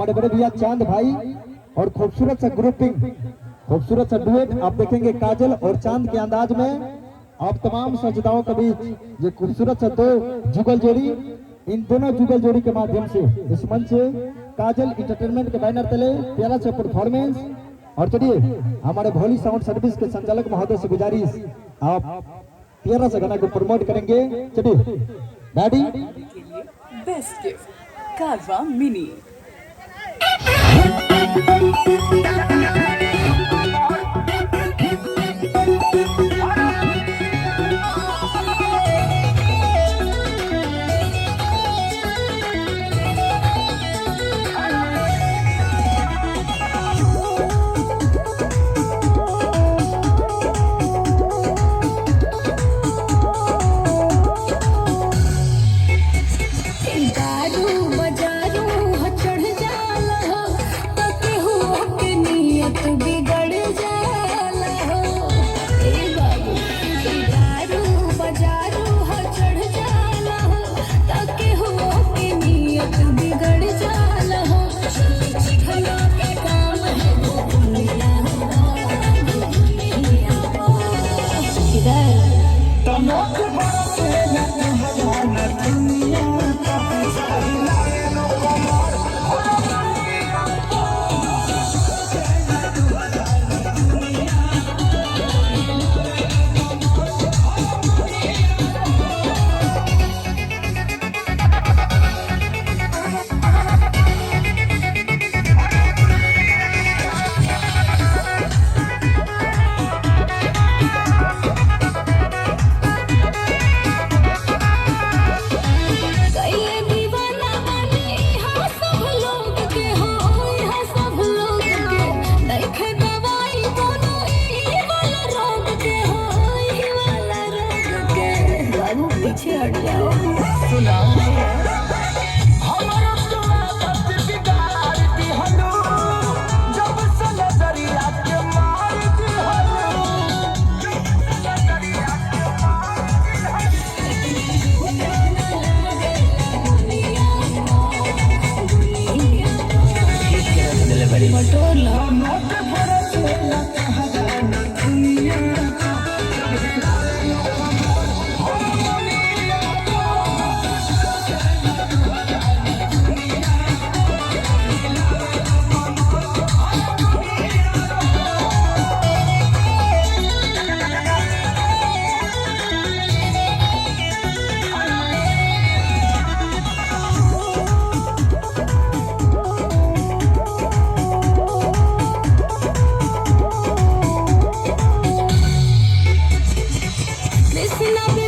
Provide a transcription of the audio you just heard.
हमारे बड़े भैया चांद भाई और खूबसूरत सा ग्रुपिंग, खूबसूरत सा डुएट आप देखेंगे काजल और चांद के अंदाज में। आप तमाम सजदाओं के बीच ये खूबसूरत सा दो जुगल जोड़ी, इन दोनों जुगल जोड़ी के माध्यम से इस मंच से काजल इंटरटेनमेंट के बैनर तले प्यारा सा परफॉर्मेंस। और चलिए हमारे भोली साउंड सर्विस के संचालक महोदय से गुजारिश, आप प्यारा सा गाना को प्रमोट करेंगे। चलिए डैडी। बेस्ट गिफ्ट कारवा मिनी। Listen up.